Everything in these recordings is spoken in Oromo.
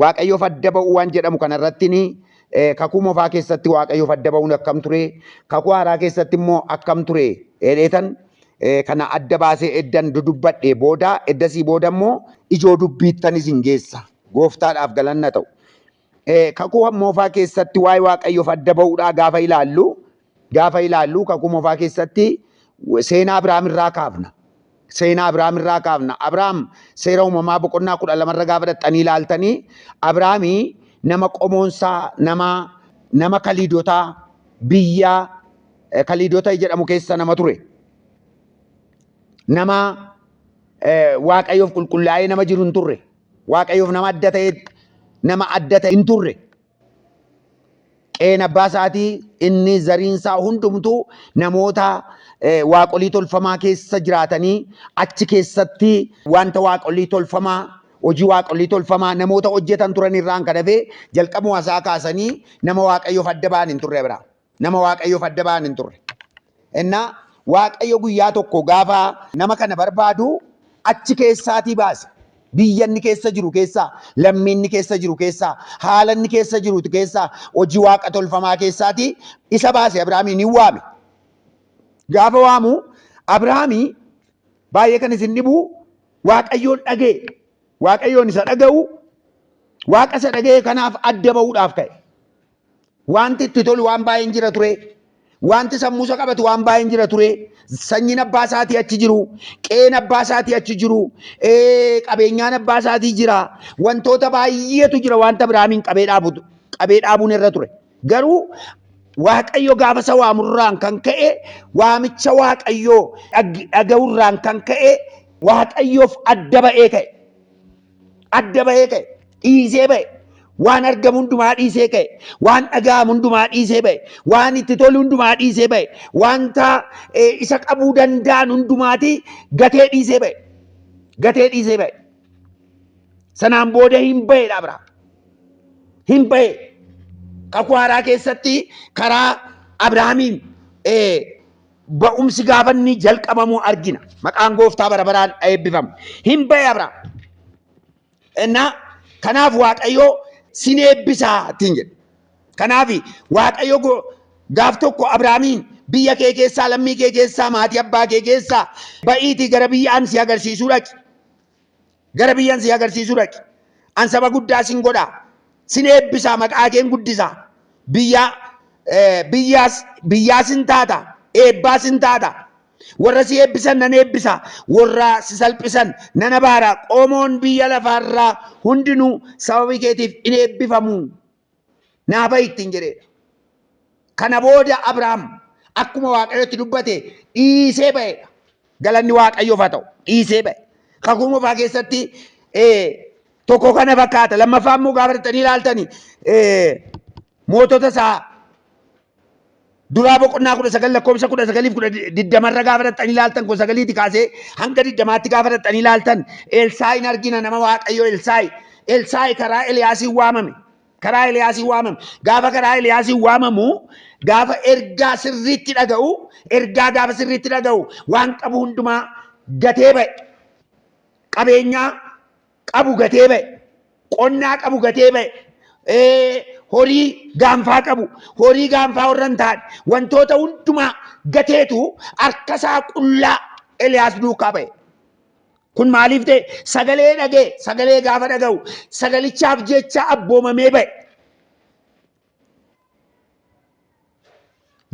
Waaqayyoof adda ba'uu waan jedhamu kanarrattini kakuu moofaa keessatti Waaqayyoof adda ba'uun akkam ture, kakuu haaraa keessatti immoo akkam ture jedheetan kana adda baasee eddan dudubbadhee booda eddasii booda immoo ijoo dubbiittanis hin geessa. Gooftaadhaaf galanna ta'u. Kakuu moofaa keessatti waa'ee Waaqayyoof adda ba'uudhaa gaafa ilaallu kakuu moofaa keessatti seenaa Abrahaam irraa kaafna. Seenaa Abrahaam irraa kaafna. Abrahaam seera uumamaa boqonnaa 12 gaafa dhaxxanii ilaaltanii Abrahaamii nama qomoonsaa nama Kaliidotaa biyya Kaliidota jedhamu keessa nama ture. Nama Waaqayyoof qulqullaa'ee nama jiru hin turre. Waaqayyoof nama adda ta'e hin turre. Qeen abbaa isaatii inni zariinsaa hundumtuu namoota waaqolii tolfamaa keessa jiraatanii achi keessatti wanta waaqolii tolfamaa hojii waaqolii tolfamaa namoota hojjetan turan irraan kan hafe jalqabuma isaa kaasanii nama Waaqayyoof adda ba'an hin turre bira. Nama Waaqayyoof adda ba'an hin turre. Innaa Waaqayyo guyyaa tokko gaafa nama kana barbaadu achi keessaatii baase. Biyya inni keessa jiru keessaa, lammii inni keessa jiru keessaa, haala inni keessa jiru keessaa, hojii waaqa tolfamaa keessaati isa baase Abrahaamiin ni waame. Gaafa waamu Abrahaamii baay'ee kan isin dhibu Waaqayyoon dhaga'e. Waaqayyoon isa dhaga'u waaqa isa dhaga'e kanaaf adda ba'uudhaaf ka'e. Wanti itti tolu waan baay'een jira ture. Wanti sammuusa qabatu waan baay'een jira ture. Sanyiin abbaa isaatii achi jiru, qeen abbaa isaatii achi jiru, qabeenyaan abbaa isaatii jira. Wantoota baay'eetu jira wanta Abrahaamiin qabee dhaabuun irra ture. Garuu Waaqayyo gaafa isa waamurraan kan ka'e, waamicha Waaqayyoo dhaga'urraan kan ka'e, Waaqayyoof adda ba'ee ka'e. Adda ba'ee ka'e. Dhiisee ba'e. Waan argamu hundumaa dhiisee ka'e. Waan dhaga'amu hundumaa dhiisee ba'e. Waan itti tolu hundumaa dhiisee ba'e. Wanta isa qabuu danda'an hundumaati gatee dhiisee ba'e. Gatee dhiisee ba'e. Sanaan booda hin ba'edha Abrahaam. Hin ba'e. Kakuu haaraa keessatti karaa Abrahaamiin ba'umsi gaafa inni jalqabamu argina. Maqaan Gooftaa bara baraan eebbifamu. Hin ba'e Abrahaam. Kanaaf Waaqayyoo sin eebbisaa ittiin jedhe. Kanaaf Waaqayyo gaaf tokko Abrahaamiin biyya kee keessaa, lammii kee keessaa, maatii abbaa kee keessaa ba'iitii gara biyyaan si agarsiisuu dhaqi. Gara biyyaan si agarsiisuu dhaqi. An saba guddaa sin godhaa. Sin eebbisaa, maqaa keen guddisaa. Biyyaa sin taata. Eebbaa sin taata. Warra si eebbisan nan eebbisa. Warra si salphisan nan abaara. Qomoon biyya lafaarraa hundinuu sababii keetiif in eebbifamu. Naa ba'i ittiin jedheedha. Kana booda Abrahaam akkuma Waaqayyotti dubbate dhiisee ba'eedha. Galanni Waaqayyoof haa ta'u. Dhiisee ba'e. Kakuu moofaa keessatti tokko kana fakkaata. Lammaffaa immoo gaafa dhaqxanii ilaaltanii mootota isaa duraa boqonnaa 19 lakkoofsa 19 gaafa dhaqxanii ilaaltan 19 kaasee hanga 20 gaafa dhaqxanii ilaaltan Elsaayin argina nama Waaqayyoo Elsaayi karaa Eliyaasiin waamame. Karaa Eliyaasiin waamame. Gaafa karaa Eliyaasiin waamamu gaafa ergaa sirriitti dhaga'u gaafa sirriitti dhaga'u waan qabu hundumaa gatee ba'e. Qabeenyaa qabu gatee ba'e. Qonnaa qabu gatee ba'e. Horii gaanfaa qabu. Horii gaanfaa warra hin taane wantoota hundumaa gateetu harkasaa qullaa Eliyaas duukaa ba'e. Kun maaliif ta'e? Sagalee dhagee, sagalee gaafa dhaga'u, sagalichaaf jecha abboomamee ba'e.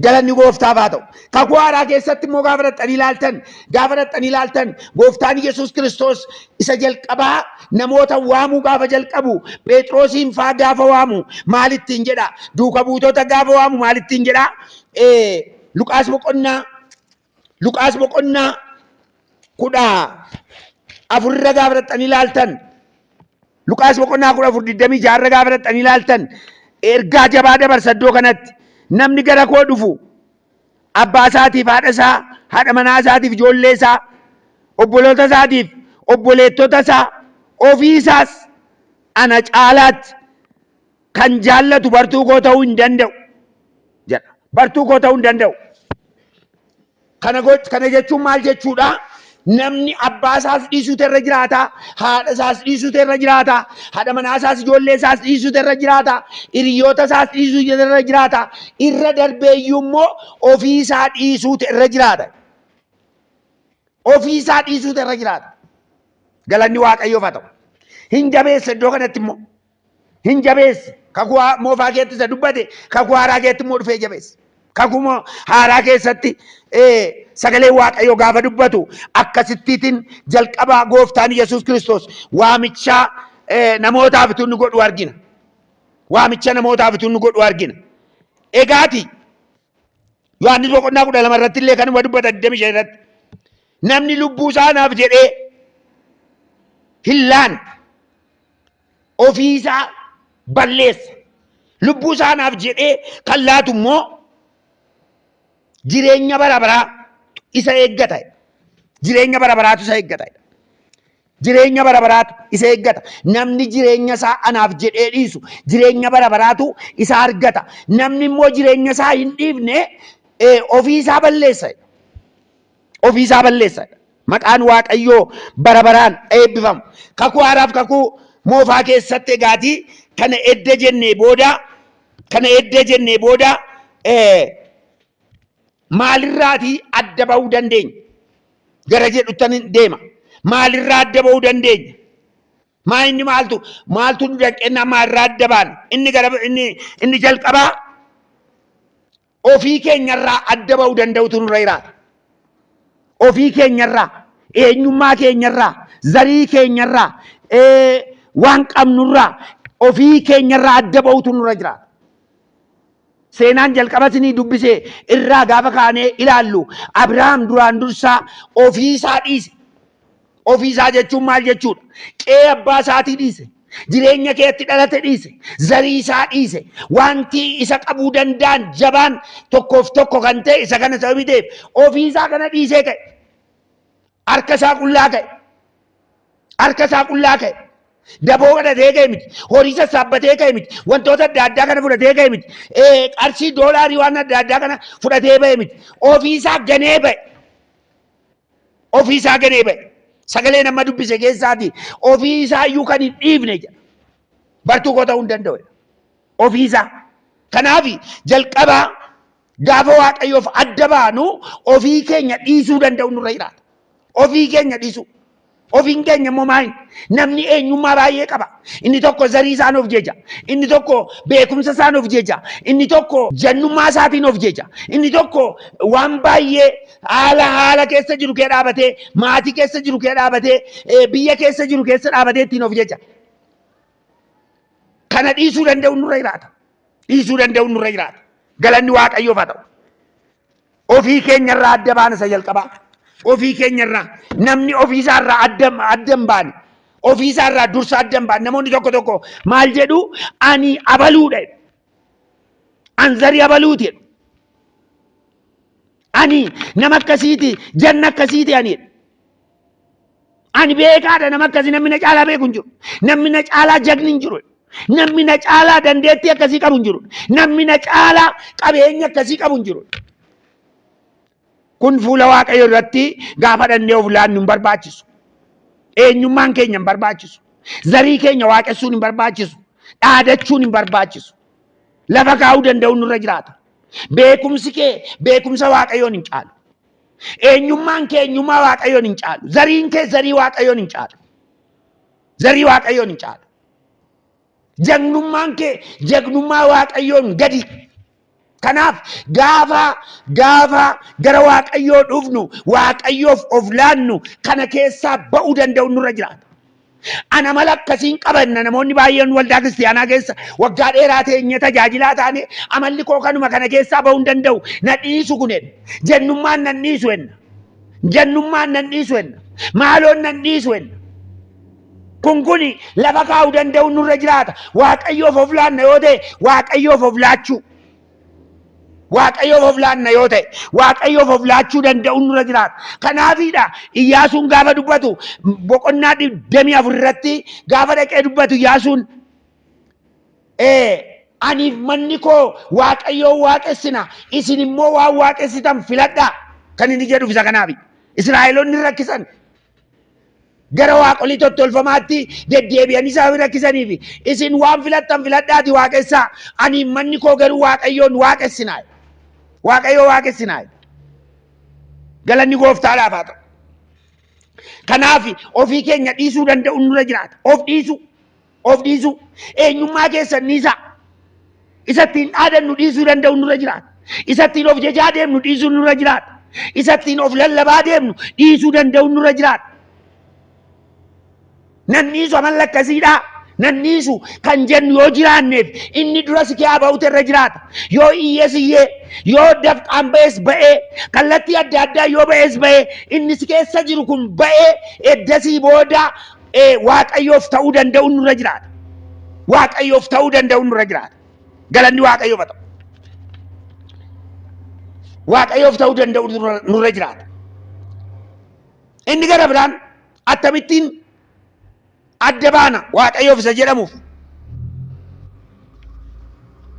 Galanni Gooftaaf haa ta'u. Kakuu haaraa keessatti immoo gaafa dhaqxanii ilaaltan Gooftaan Yesuus Kiristoos isa jalqabaa namoota waamuu gaafa jalqabu Phexrosiin faa gaafa waamu maalittiin jedha? Duuka buutota gaafa waamu maalittiin jedha? Luqaas boqonnaa 14 gaafa dhaqxanii ilaaltan Luqaas boqonnaa 14:26 gaafa dhaqxanii ilaaltan ergaa jabaa dabarsa iddoo kanatti. Namni gara koo dhufu abbaa isaatiif haadha isaa, haadha manaa isaatiif ijoollee isaa, obboloota isaatiif obboleettota isaa, ofii isaas ana caalaatti kan jaallatu bartuu koo ta'uu hin danda'u jedha. Bartuu koo ta'uu hin danda'u. Kana jechuun maal jechuudha? namni abbaa isaas dhiisuutu irra jiraata, haadha isaas dhiisuutu irra jiraata, haadha manaa isaas ijoollee isaas dhiisuutu irra jiraata, hiriyoota isaas dhiisuutu irra jiraata, irra darbeeyyuu immoo ofii isaa dhiisuutu irra jiraata. Ofii isaa dhiisuutu irra jiraata. Galanni Waaqayyoof haa ta'u. Hin jabeesse iddoo kanatti immoo. Hin jabeesse. Kakuu moofaa keessatti isa dubbate kakuu haaraa keessatti immoo dhufee jabeesse. Kakuu haaraa keessatti sagalee Waaqayyoo gaafa dubbatu akkasittiin jalqabaa gooftaan Yesuus Kiristoos waamicha namootaaf utuu inni godhu argina. Waamicha namootaaf utuu inni godhu argina. Egaati Yohaannis boqonnaa 12 irratti illee kanuma dubbata 25 irratti namni lubbuu isaa naaf jedhee hin laanne ofii isaa balleessa. Lubbuu isaa naaf jedhee kan laatu immoo jireenya bara baraa isa eeggata. Jireenya bara baraatu isa eeggata. Jireenya bara baraatu isa eeggata. Namni jireenya isaa anaaf jedhee dhiisu jireenya bara baraatu isa argata. Namni immoo jireenya isaa hin dhiifne ofii isaa balleessa. Ofii isaa balleessa. Maqaan Waaqayyoo bara baraan eebbifamu. Kakuu haaraaf kakuu moofaa keessatti egaatii kana edda jennee booda maalirraatii adda ba'uu dandeenya? Gara jedhutan deema. Maalirraa adda ba'uu dandeenya? Inni maaltu nu danqennaa maalirraa adda baana? Inni jalqabaa ofii keenyarraa adda ba'uu danda'utu nurra jiraata. Ofii keenyarraa, eenyummaa keenyarraa, zarii keenyarraa, waan qabnurraa ofii keenyarraa adda ba'utu nurra jiraata. Seenaan jalqabatinii dubbisee irraa gaafa kaanee ilaallu Abrahaam duraan dursaa ofii isaa dhiise. Ofii isaa jechuun maal jechuudha? Qe'ee abbaa isaatii dhiise. Jireenya keetti dhalate dhiise. Zarii isaa dhiise. Wanti isa qabuu danda'an jabaan tokkoof tokko kan ta'e isa kana sababii ta'eef ofii isaa kana dhiisee ka'e. Harka isaa qullaa ka'e. Harka isaa qullaa ka'e. Daboo kadhatee ka'e miti. Horii sassaabbatee ka'e miti. Wantoota adda addaa kana fudhatee ka'e miti. Qarshii doolaarii waan adda addaa kana fudhatee ba'e miti. Ofii isaa ganee ba'e. Ofii isaa ganee ba'e. Sagalee nama dubbise keessaati ofii isaa iyyuu kan hin dhiifne jedha. Bartuu koo ta'uu hin danda'u. Ofii isaa. Kanaaf jalqabaa gaafa Waaqayyoof adda baanu ofii keenya dhiisuu danda'u nurra jiraata. Ofii keenya dhiisuu. Ofiin keenya immoo maali? Namni eenyummaa baay'ee qaba. Inni tokko zarii isaan of jeja. Inni tokko beekumsa isaan of jeja. Inni tokko jannummaa isaatiin of jeja. Inni tokko waan baay'ee haala keessa jiru kee dhaabatee, maatii keessa jiru kee dhaabatee, biyya keessa jiru keessa dhaabatee ittiin of jeja. Kana dhiisuu danda'u nurra jiraata. Dhiisuu danda'u nurra jiraata. Galanni Waaqayyoof haa ta'u. Ofii keenyarraa adda baana isa jalqabaa. Ofii keenyarraa namni ofiisaarraa adda hin baane. Ofiisaarraa dursa adda hin baane. Namoonni tokko maal jedhu ani abaluudha. An zarii abaluuti. Ani nama akkasiiti janna akkasiiti ani. Ani beekaadha nama akkasii namni na caalaa beeku hin jiru. Namni na caalaa jagni hin jiru. Namni na caalaa dandeettii akkasii qabu hin jiru. Namni na caalaa qabeenya akkasii qabu hin jiru. Kun fuula Waaqayyoo irratti gaafa dhannee of laannu hin barbaachisu. Eenyummaan keenya hin barbaachisu. Zarii keenya waaqessuun hin barbaachisu. Dhaadachuun hin barbaachisu. Lafa kaa'uu danda'uun nurra jiraata. Beekumsi kee beekumsa Waaqayyoon hin caalu. Eenyummaan kee eenyummaa Waaqayyoon hin caalu. Zariin kee zarii Waaqayyoon hin caalu. Zarii Waaqayyoon hin caalu. Jagnummaan kee jagnummaa Waaqayyoon gadi. Kanaaf gaafa gara Waaqayyoo dhufnu Waaqayyoof of laannu kana keessaa ba'uu danda'u nurra jiraata. Ana mala akkasiin qabanna namoonni baay'een waldaa kiristaanaa keessa waggaa dheeraa teenye tajaajilaa taane amalli koo kanuma kana keessaa ba'uu hin danda'u na dhiisu kunen jennummaan nan dhiisu henna. Jennummaan nan dhiisu henna. Maaloon nan dhiisu henna. Kuni lafa kaa'uu danda'u nurra jiraata. Waaqayyoof of laanna yoo ta'e Waaqayyoof of laachuu. Waaqayyoof of laanna yoo ta'e Waaqayyoof of laachuu danda'u nurra jiraata. Kanaafidha Iyyaasuun gaafa dubbatu boqonnaa 24 irratti gaafa dhaqee dubbatu Iyyaasuun aniif manni koo Waaqayyoon waaqessina isin immoo waan waaqessitan filadhaa kan inni jedhuuf isa kanaafi. Israa'eloonni rakkisan gara waaqolii tottolfamaatti deddeebi'anii isaan rakkisanii fi isin waan filattan filadhaati waaqessaa ani manni koo garuu waaqayyoon waaqessinaa waaqayyoo waaqessinaa galanni gooftaadhaaf haa ta'u. Kanaaf ofii keenya dhiisuu danda'u nurra jiraata. Of dhiisu eenyummaa keessan dhiisaa. Isattiin dhaadannu dhiisuu danda'u nurra jiraata. Isattiin of jajaa deemnu dhiisuu nurra jiraata. Isattiin of lallabaa deemnu dhiisuu danda'u nurra jiraata. Nan dhiisu amalla akkasiidhaa. Nan dhiisu kan jennu yoo jiraanneef inni dura si kee ba'uutu irra jiraata. Yoo iyyees iyyee, yoo dafqaan ba'es ba'ee, kallattii adda addaa yoo ba'es ba'ee, inni si keessa jiru kun ba'ee eddasii booda waaqayyoof ta'uu danda'u nurra jiraata. Waaqayyoof ta'uu danda'u nurra jiraata. Galanni waaqayyoof haa ta'u. Waaqayyoof ta'uu danda'u nurra jiraata. Inni gara biraan akkamittiin adda baana waaqayyoof isa jedhamuuf.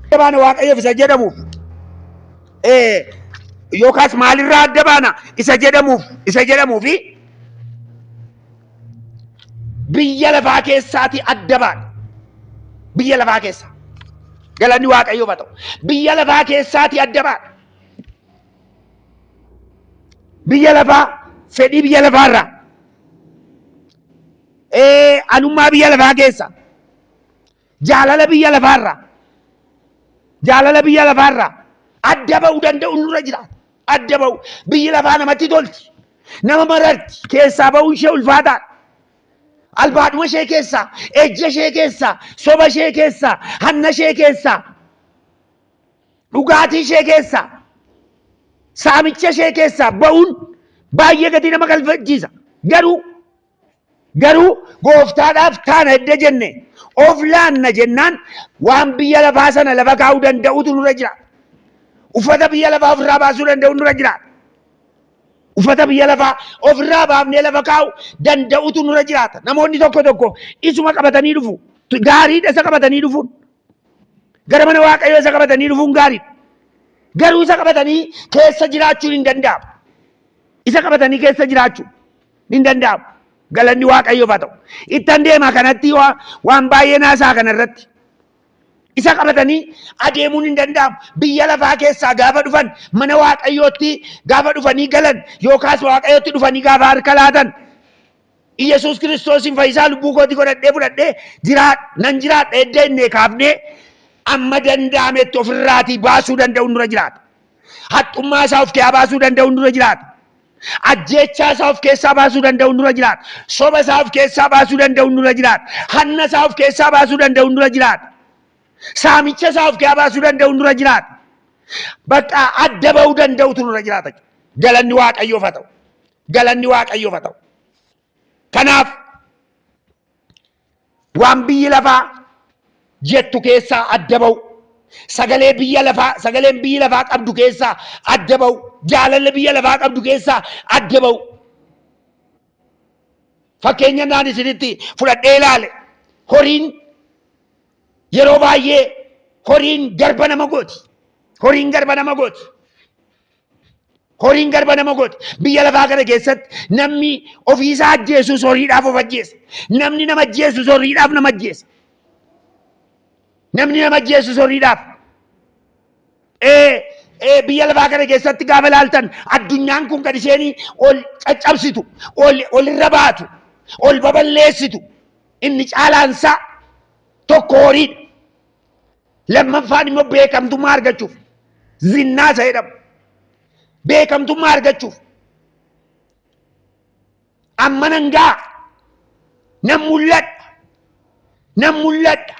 Adda baana waaqayyoof isa jedhamuuf. Yookaas maalirraa adda baana isa jedhamuufi biyya lafaa keessaati adda baana. Biyya lafaa keessa. Galanni waaqayyoof haa ta'u. Biyya lafaa keessaati adda baana. Biyya lafaa fedhii biyya lafaarraa. Anummaa biyya lafaa keessa. Jaalala biyya lafaarraa adda ba'uu danda'u nurra jiraata. Adda ba'u biyyi lafaa namatti tolti. Nama mararti keessaa ba'uun ishee ulfaataadha. Albaadhuma ishee keessaa, ejja ishee keessaa, soba ishee keessaa, hanna ishee keessaa, dhugaatii ishee keessaa, saamicha ishee keessaa ba'uun baay'ee gatii nama galfachiisa. Garuu gooftaadhaaf taana edda jenne of laanna jennaan waan biyya lafaa sana lafa kaa'uu danda'utu nurra jiraata. Uffata biyya lafaa ofirraa baasuu danda'u nurra jiraata. Uffata biyya lafaa ofirraa baafnee lafa kaa'uu danda'utu nurra jiraata. Namoonni tokko isuma qabatanii dhufu. Gaariidha isa qabatanii dhufuun. Gara mana waaqayyoo isa qabatanii dhufuun gaariidha. Garuu isa qabatanii keessa jiraachuun hin danda'amu. Isa qabatanii keessa jiraachuun hin danda'amu. Galanni waaqayyoof haa ta'u. Ittan deema kanatti waan baay'ee naasaa kanarratti. Isa qabatanii adeemuun hin danda'amu. Biyya lafaa keessaa gaafa dhufan mana waaqayyootti gaafa dhufanii galan yookaas waaqayyootti dhufanii gaafa harka laatan Iyesuus Kiristoosiin fayyisaa lubbuu kooti godhadhee fudhadhee nan jiraadha edda innee kaafnee amma danda'ametti ofirraatii baasuu danda'u nurra jiraata. Haxxummaa isaa of keessaa baasuu danda'u nurra jiraata. Ajjeechaa isaa of keessaa baasuu danda'u nurra jiraata. Soba isaa of keessaa baasuu danda'u nurra jiraata. Hanna isaa of keessaa baasuu danda'u nurra jiraata. Saamicha isaa of keessaa baasuu danda'u nurra jiraata. Bakka adda ba'uu danda'utu nurra jiraata. Galanni waaqayyoof haa ta'u. Galanni waaqayyoof haa ta'u. Kanaaf waan biyyi lafaa jettu keessaa adda ba'u. Sagaleen biyyi lafaa qabdu keessaa adda ba'u. Jaalalli biyya lafaa qabdu keessaa adda ba'u. Fakkeenya naan isinitti fudhadhee ilaale horiin yeroo baay'ee horiin garba nama gooti. Horiin garba nama gooti. Biyya lafaa kana keessatti namni ofiisaa ajjeesus horiidhaaf of ajjeesa. Namni nama ajjeesus horiidhaaf nama ajjeesa. Namni nama ajjeesus horiidhaaf. Biyya lafaa kana keessatti gaafa ilaaltan addunyaan kun kan isheen ol caccabsitu, ol irra baatu, ol baballeessitu inni caalaansaa tokko horiidha. Lammaffaan immoo beekamtummaa argachuuf zinnaa isa jedhamu. Beekamtummaa argachuuf amma nan ga'a nan mul'adha.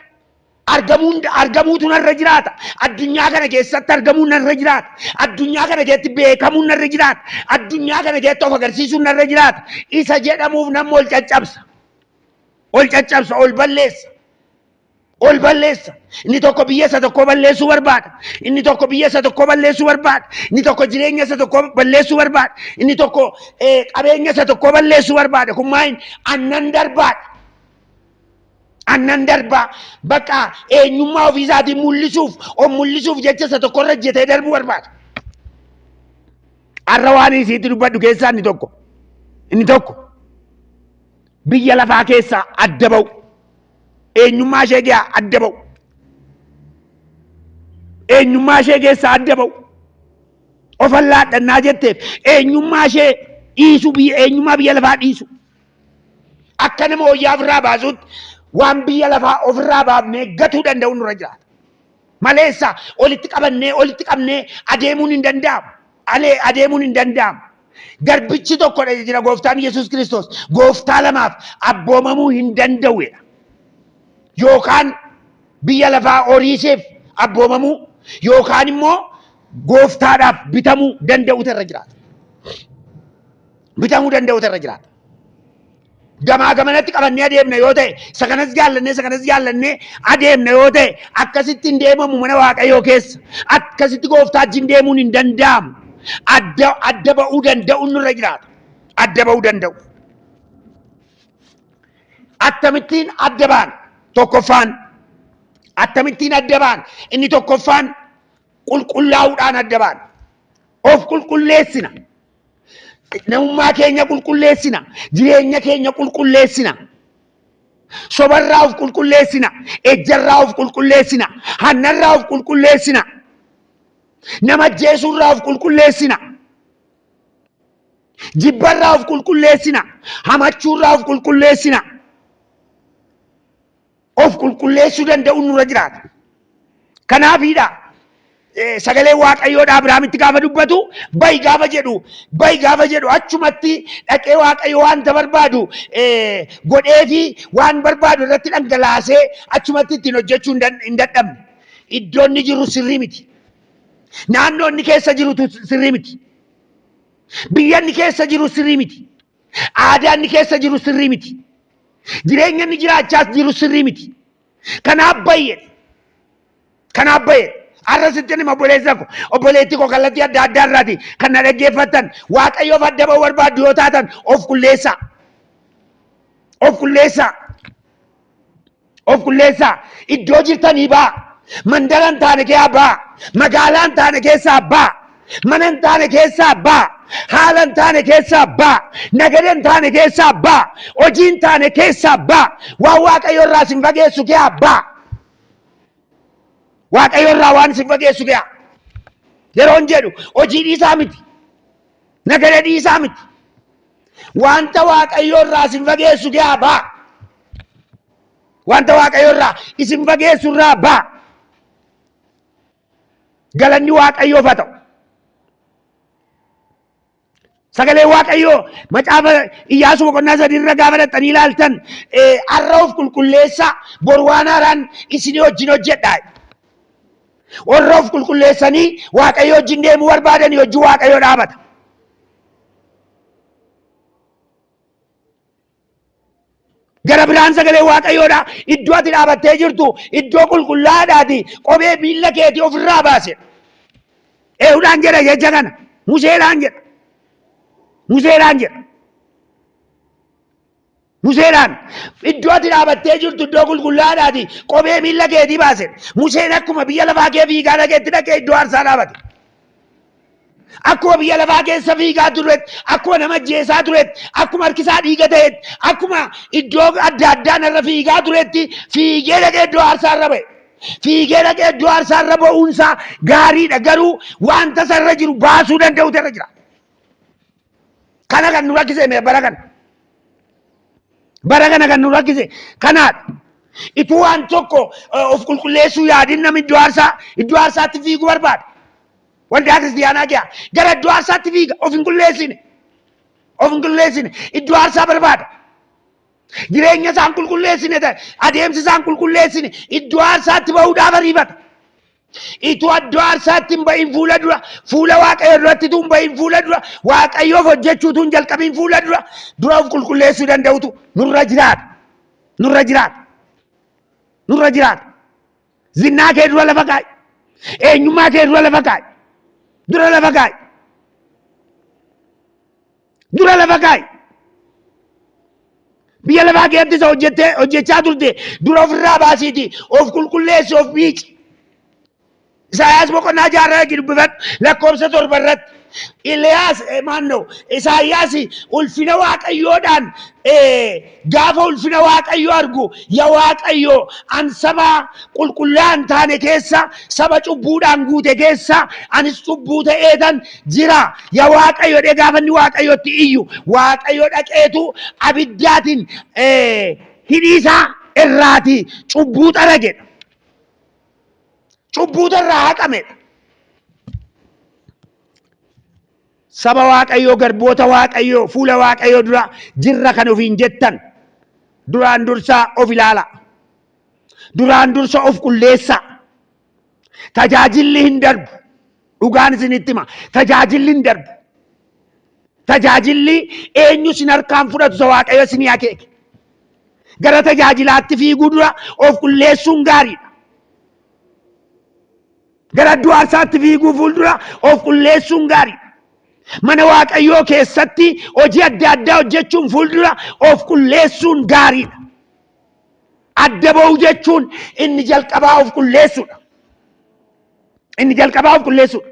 Argamuutu narra jiraata. Addunyaa kana keessatti argamuun narra jiraata. Addunyaa kana keessatti beekamuun narra jiraata. Addunyaa kana keessatti of agarsiisuun narra jiraata. Isa jedhamuuf namni ol caccabsa, ol balleessa. Inni tokko biyya isa tokko balleessuu barbaada. Inni tokko jireenya isa tokko balleessuu barbaada. Inni tokko qabeenya isa tokko balleessuu barbaada. Kun maaliin annan darbaa bakka eenyummaa ofiisaatiin mul'isuuf jecha isa tokko irra jetee darbuu barbaada. Har'a waan isiitti dubbadhu keessaa inni tokko Inni tokko biyya lafaa keessaa adda ba'u. Eenyummaa ishee keessaa adda ba'u. Eenyummaa ishee keessaa adda ba'u. Of allaadhannaa jetteef eenyummaa ishee dhiisu, eenyummaa biyya lafaa dhiisu. Akka nama wayyaa ofirraa baasuutti waan biyya lafaa ofirraa baafnee gatuu danda'u nurra jiraata. Maleessa olitti qabnee adeemuun hin danda'amu. Adeemuun hin danda'amu. Garbichi tokkodha jira gooftaan Yesuus Kiristoos. Gooftaa lamaaf abboomamuu hin danda'uudha. Yookaan biyya lafaa horiisheef abboomamuu yookaan immoo gooftaadhaaf bitamuu danda'utu irra jiraata. Bitamuu danda'utu irra jiraata. Gamaa gamanatti qabannee adeemna yoo ta'e, sakanas jaallannee adeemna yoo ta'e, akkasitti hin deemamu mana Waaqayyoo keessa. Akkasitti gooftaa wajjin deemuun hin danda'amu. Adda ba'uu danda'u nurra jiraata. Adda ba'uu danda'u. Akkamittiin adda baana? Tokkoffaan akkamittiin adda baana? Inni tokkoffaan qulqullaa'uudhaan adda baana. Of qulqulleessina. Namummaa keenya qulqulleessina. Jireenya keenya qulqulleessina. Sobarraa of qulqulleessina. Ejjarraa of qulqulleessina. Hannarraa of qulqulleessina. Nama ajjeesuurraa of qulqulleessina. Jibbarraa of qulqulleessina. Hamachuurraa of qulqulleessina. Of qulqulleessuu danda'u nurra jiraata. Kanaafiidha sagalee Waaqayyoodha Abrahaamitti gaafa dubbatu bayi gaafa jedhu achumatti dhaqee Waaqayyo wanta barbaadu godhee fi waan barbaadu irratti dhangalaasee achumatti ittiin hojjechuu hin dadhabne. Iddoon inni jiru sirrii miti. Naannoo inni keessa jirutu sirrii miti. Biyya inni keessa jiru sirrii miti. Aadaa inni keessa jiru sirrii miti. Jireenya inni jiraachaas jiru sirrii miti. Kanaaf bayyee. Arrasitti nima obboleetti koo kallattii adda addaa irraati kan na dhaggeeffatan Waaqayyoof adda ba'uu barbaaddu yoo taatan of qulleessaa. Of qulleessaa. Iddoo jirtanii ba'a. Mandara hin taane keessaa ba'a. Magaalaa hin taane keessaa ba'a. Mana hin taane keessaa ba'a. Haala hin taane keessaa ba'a. Nagada hin taane keessaa ba'a. Hojii hin taane keessaa ba'a. Waan Waaqayyo irraa sin fageessu keessaa ba'a. Waaqayyo irraa waan sin fageessu keessaa. Yeroon jedhu hojii dhiisaa miti. Nagada dhiisaa miti. Wanta Waaqayyo irraa sin fageessu keessaa ba'a. Wanta Waaqayyo irraa isin fageessu irraa ba'a. Galanni Waaqayyoof haa ta'u. Sagalee Waaqayyoo macaafa Iyyaasuu boqonnaa 3 irra gaafa dhattanii ilaaltan har'a of qulqulleessaa bor waan haaraan isinii wajjin hojjedhaa. Warra of qulqulleessanii Waaqayyo wajjin deemuu barbaadanii hojii Waaqayyoo dhaabata. Gara biraan sagalee Waaqayyoodha iddoo ati dhaabattee jirtu iddoo qulqullaa'aadhaati qobee miilla keetii ofirraa baase. Eehuudhaan jedha jecha kana Museedhaan jedha. Museedhaan iddoo ati dhaabattee jirtu iddoo qulqullaa'aadhaati qobee miilla keetii baase. Museen akkuma biyya lafaa kee fiigaa dhageetti dhaqee iddoo aarsaa dhaabate. Akkuma biyya lafaa keessa fiigaa turetti, akkuma nama ajjeesaa turetti, akkuma harkisaa dhiiga ta'etti, akkuma iddoo adda addaa narra fiigaa turetti fiigee dhaqee iddoo aarsaa irra ba'e. Fiigee dhaqee iddoo aarsaa irra ba'uunsaa gaariidha garuu wanta sarra jiru baasuu danda'utu irra jira. Kana kan nu rakkise bara kana. Bara kana kan nu rakkise kanaadha. Ituu waan tokko of qulqulleessuu yaadin namni iddoo aarsaatti fiiguu barbaada. Waldaa kiristiyaanaa kee gara iddoo aarsaatti fiiga of hin qulleessine iddoo aarsaa barbaada. Jireenya isaan qulqulleessine ta'e adeemsa isaan qulqulleessine iddoo aarsaatti ba'uudhaaf ariifata. Ituu iddoo aarsaatti hin bahin fuula Waaqayyoo irratti hin bahin fuula dura Waaqayyoof hojjechuutu hin jalqabiin fuula dura of qulqulleessuu danda'utu nurra jiraata. Zinnaa kee dura lafa kaa'i. Eenyummaa kee dura lafa kaa'i. Dura lafa kaa'i. Biyya lafaa keetti isa hojjechaa turte dura ofirraa baasiiti of qulqulleessi of miici. Isaayaas boqonnaa 6 irratti dubbifadhu lakkoofsa 7 irratti Iliyaas maannoo Isaayyaas ulfina waaqayyoodhaan gaafa ulfina waaqayyoo argu yaa waaqayyoo an saba qulqullaa'an taane keessa saba cubbuudhaan guute keessa anis cubbuu ta'eetan jira yaa waaqayyo dhee gaafa inni waaqayyotti iyyu waaqayyo dhaqeetu abiddaatiin hidhiisaa irraati cubbuu xaragedha. Cubbuu irraa haqamedha. Saba waaqayyoo garboota waaqayyoo fuula waaqayyoo dura jirra kan ofiin jettan duraan dursaa of ilaala. Duraan dursa of qulleessa. Tajaajilli hin darbu. Dhugaan isinitti hima. Tajaajilli hin darbu. Tajaajilli eenyu sin harkaan fudhatu isa waaqayyo isinii akeeke. Gara tajaajilaatti fiiguu dura of qulleessuun gaariidha. Gara iddoo aarsaatti fiiguu fuuldura of qulleessuun gaariidha. Mana waaqayyoo keessatti hojii adda addaa hojjechuun fuuldura of qulleessuun gaariidha. Adda ba'uu jechuun inni jalqabaa of qulleessuudha. Inni jalqabaa of qulleessuudha.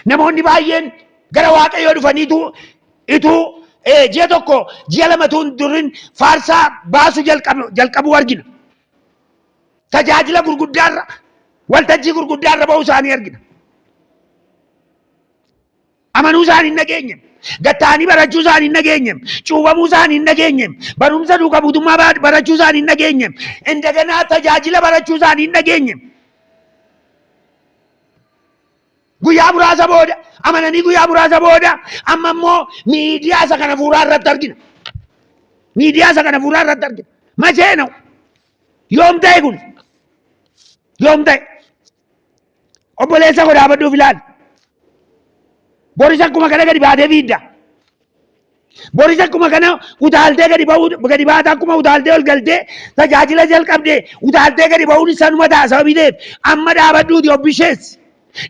Namoonni baay'een gara waaqayyoo dhufaniitu ituu ji'a tokko ji'a lamatuun durin faarsaa baasuu jalqabuu argina. Tajaajila gurguddaarra waltajjii gurguddaarra ba'uu isaanii argina. Amanuu isaanii hin dhageenye. Gattaanii barachuu isaanii hin dhageenye. Cuubamuu isaanii hin dhageenye. Barumsa duukaa buutummaa barachuu isaanii hin dhageenye. Indaganaa tajaajila barachuu isaanii hin dhageenye. Guyyaa muraasa booda amananii guyyaa muraasa booda amma immoo miidiyaa isa kana fuuraa irratti argina. Miidiyaa isa kana fuuraa irratti argina. Machee na'u. Yoom ta'e kun? Yoom ta'e? Obboleessa koo dhaabadhuuf ilaali. Boris akkuma kana gadi baatee fiidda. Boris akkuma kana utaaltee gadi baata akkuma utaaltee ol galtee tajaajila jalqabdee utaaltee gadi ba'uun sanuma ta'a sababii ta'eef amma dhaabadhuuti obbisheessi.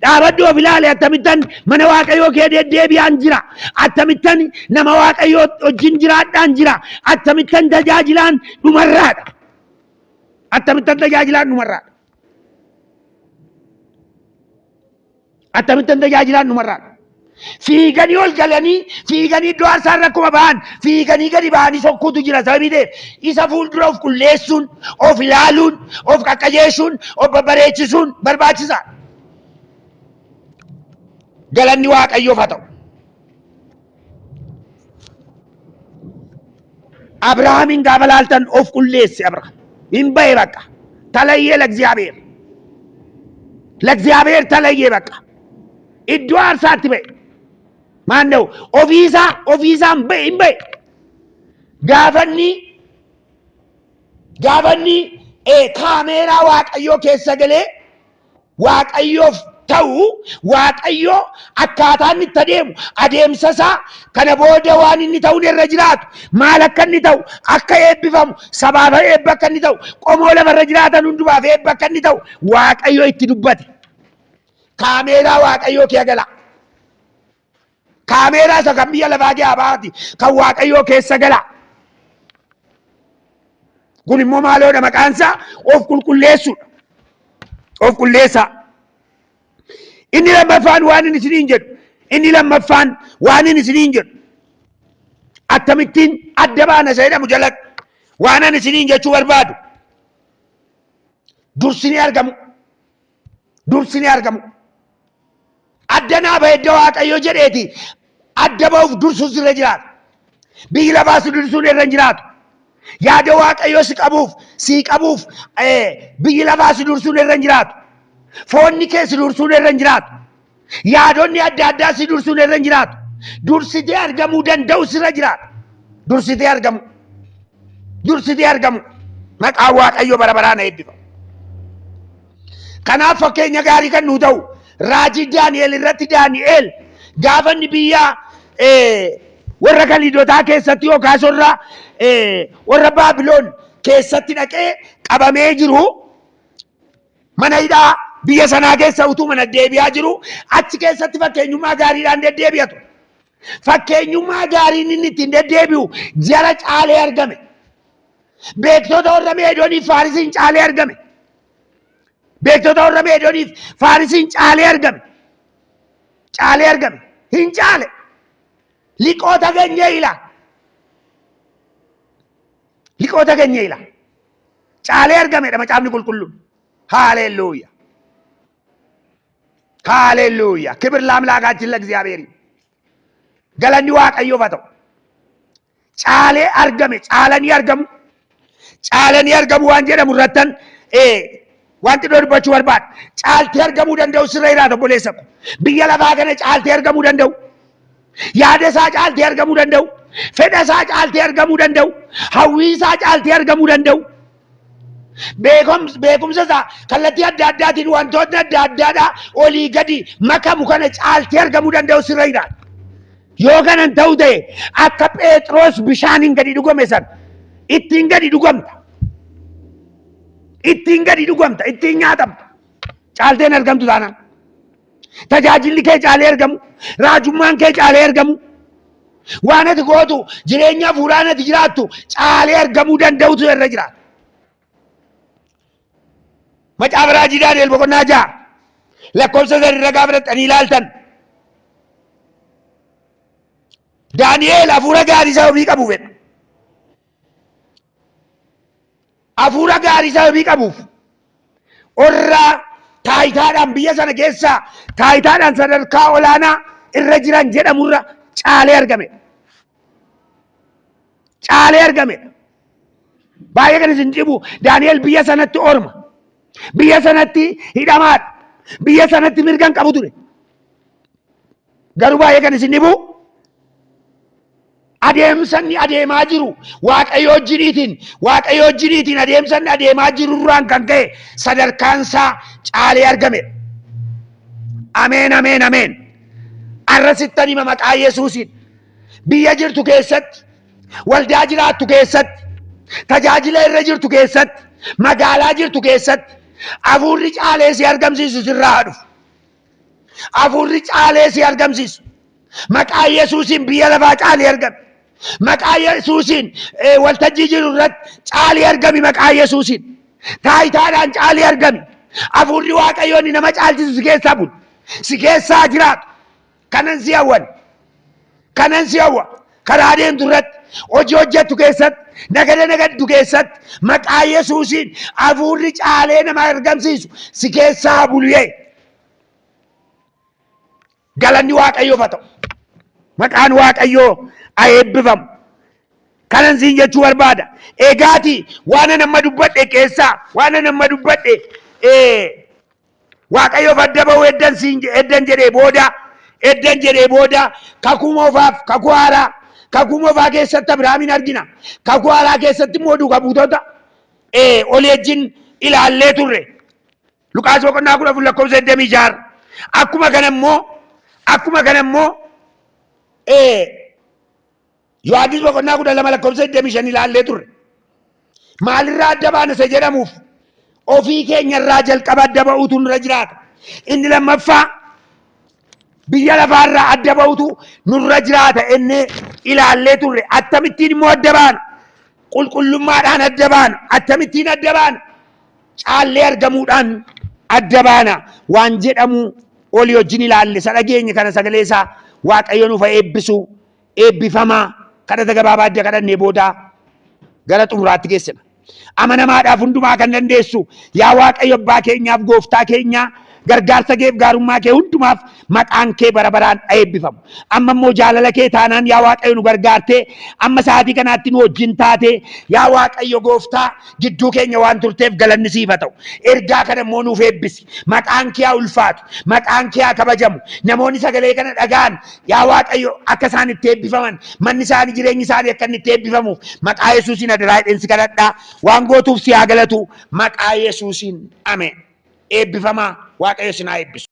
Dhaabadhu of ilaali attamittan mana waaqayyoo kee deddeebi'aan jira. Attamittan nama waaqayyoo wajjin jiraadhaan jira. Attamittan tajaajilaan dhumarraadha. Attamittan tajaajilaan dhumarraadha. Attamittan tajaajilaan dhumarraadha. Fiiganii ol galanii fiiganii iddoo aarsaarra akkuma ba'an fiiganii gadi ba'anii sokkuutu jira sababii ta'eef isa fuuldura of qulleessuun of ilaaluun of qaqqajeessuun of babbareechisuun barbaachisaadha. Galanni waaqayyoof haa ta'u. Abrahaamin gaafa laaltan of qulleesse Abrahaam hin ba'e bakka talayyee ለእግዚአብሔር ለእግዚአብሔር talayyee bakka iddoo aarsaatti ba'e. Maannoo ofiisaan ba'e hin ba'e. Gaafanni kaameeraa waaqayyoo keessa galee waaqayyoof ta'u waaqayyoo akkaataa inni itti adeemu adeemsa isaa kana booda waan inni ta'uun irra jiraatu maal akka inni ta'u akka eebbifamu sabaaf eebba akka inni ta'u qomoo lafarra jiraatan hundumaaf eebba akka inni ta'u waaqayyoo itti dubbate. Kaameeraa waaqayyoo kee gala. Kaameeraa isa kan biyya lafaa kee abaati kan waaqayyoo keessa gala. Kun immoo maaloodha maqaansaa of qulqulleessuudha. Of qulleessaa. Inni lammaffaan waan inni isiniin jedhu. Inni lammaffaan waan inni isiniin jedhu. Akkamittiin adda baana isa jedhamu jalatti waan ani isiniin jechuu barbaadu. Dursi ni argamu. Dursi ni argamu. Adda naa ba'e iddoo waaqayyoo jedheeti adda ba'uuf dursuun sirra jiraata. Biyyi lafaas dursuun irra hin jiraatu. Yaada waaqayyoo si qabuuf biyyi lafaas dursuun irra hin jiraatu. Foonni kee si dursuun irra hin jiraatu. Yaadonni adda addaa si dursuun irra hin jiraatu. Dursitee argamuu danda'u sirra jiraata. Dursitee argamu. Dursitee argamu. Maqaan waaqayyoo bara baraan eebbifa. Kanaaf fakkeenya gaarii kan nuu ta'u raajii Daani'eel irratti Daani'eel gaafa inni biyya warra Kaliidotaa keessatti yookaas warra Baabiloon keessatti dhaqee qabamee jiru mana hidhaa biyya sanaa keessa utuu mana deebi'aa jiru achi keessatti fakkeenyummaa gaariidhaan deddeebi'atu. Fakkeenyummaa gaariin inni ittiin deddeebi'u jara caalee argame. Beektota warra Meedooniif Faarisiin caalee argame. Beektota warra Meedooniif Faarisiin caalee argame. caalee argame hin caale liqoota keenya ila liqoota keenya ila caalee argamedha macaafni qulqulluun. ሃሌሉያ ሃሌሉያ ክብር ለአምላካችን ለእግዚአብሔር ገለኒ ዋቀዮ ፈተው ጫሌ አርገሜ ጫለኒ አርገሙ ዋንጀ ሙረተን wanti darbachuu barbaad caaltee argamuu danda'u sirra jiraata boleessa ko biyya lafaa kana caaltee argamuu danda'u yaada isaa caaltee argamuu danda'u fedha isaa caaltee argamuu danda'u hawwii isaa caaltee argamuu danda'u beekumsa isaa kallattii adda addaatiin wantoonni adda addaadhaa olii gadi makamu kana caaltee argamuu danda'u sirra jiraata yoo kanan ta'u ta'e akka Phexros bishaaniin gadi dhugame san ittiin gadi dhugamta. ittiin gadi dhugamta ittiin nyaatamta caalteen argamtu taanaan tajaajilli kee caalee argamu raajummaan kee caalee argamu waan ati gootu jireenya hafuuraan ati jiraattu caalee argamuu danda'utu irra jiraata. Macaafa raajii Daani'el boqonnaa 6 lakkoofsa 3 irra gaafa fudhatanii ilaaltan Daani'el hafuura gaarii sababii qabu fedha. hafuura gaarii sababii qabuuf warra taayitaadhaan biyya sana keessaa taayitaadhaan sadarkaa olaanaa irra jiran jedhamurra caalee argame. Caalee argame. Baay'ee kan isin dhibu Daani'el biyya sanatti orma. Biyya sanatti hidhamaadha. Biyya sanatti mirgan qabu ture. Garuu baay'ee kan isin dhibu adeemsanni adeemaa jiru waaqayyo wajjiniitiin adeemsanni adeemaa jiru irraan kan ka'e sadarkaan isaa caalee argame. Ameen ameen ameen. Arrasittan hima maqaa Yesuusiin biyya jirtu keessatti waldaa jiraattu keessatti tajaajila irra jirtu keessatti magaalaa jirtu keessatti hafuurri caalee si argamsiisu sirraa dhufu. Hafuurri caalee si argamsiisu maqaa Yesuusiin biyya lafaa caalee argame. maqaa Yesuusiin waltajjii jiru irratti caalee argami maqaa Yesuusiin taayitaadhaan caalee argami. Hafuurri Waaqayyoon nama caalchisu si keessaa bulu si keessaa jiraatu kanan si hawwa karaa deemtu irratti hojii hojjettu keessatti nagada nagaddu keessatti maqaa Yesuusiin hafuurri caalee nama argamsiisu si keessaa bulu. Galanni Waaqayyoof haa ta'u maqaan Waaqayyoo eebbifamu. Kanan siin jechuu barbaada. Egaati waan nama dubbadhe keessaa waan nama dubbadhe Waaqayyoof adda ba'u eddan jedhee booda kakuu moofaaf kakuu haaraa kakuu moofaa keessatti Abrahaamin argina. Kakuu haaraa keessatti immoo duuka buutota olii wajjin ilaallee turre. Luqaas boqonnaa 10 lakkoofsa 26 akkuma kana immoo Yohaannis boqonnaa 12 lakkoofsa 25 ilaallee turre. Maalirraa adda baana isa jedhamuuf ofii keenyarraa jalqaba adda ba'uutu nurra jiraata. Inni lammaffaa biyya lafaarraa adda ba'uutu nurra jiraata inni ilaallee turre. Akkamittiin immoo adda baana? Qulqullummaadhaan adda baana. Akkamittiin adda baana? Caallee argamuudhaan adda baana waan jedhamu olii wajjin ilaalle. Isa dhageenya kana sagalee isaa Waaqayyo nuuf eebbisu eebbifamaa kadhata gabaabaa adda kadhannee booda gara xumuraatti geessina. Amanamaadhaaf hundumaa kan dandeessu yaa Waaqayyo abbaa keenyaaf gooftaa keenya gargaarsa keef gaarummaa kee hundumaaf maqaan kee bara baraan eebbifamu. Amma immoo jaalala kee taanaan yaa Waaqayyo nu gargaartee amma sa'aatii kanaatti nu wajjin taatee yaa Waaqayyo gooftaa gidduu keenya waan turteef galanni siif haa ta'u. Ergaa kana immoo nuuf eebbisi. Maqaan kee haa ulfaatu. Maqaan kee haa kabajamu. Namoonni sagalee kana dhaga'an yaa Waaqayyo akka isaan itti eebbifaman manni isaanii jireenyi isaanii akka inni itti eebbifamuuf maqaa Yesuusiin adaraa jedheensi kadhadhaa. Waan gootuuf si haa galatu maqaa Yesuusiin ameen. Eebbifamaa Waaqayyo isin haa eebbisu.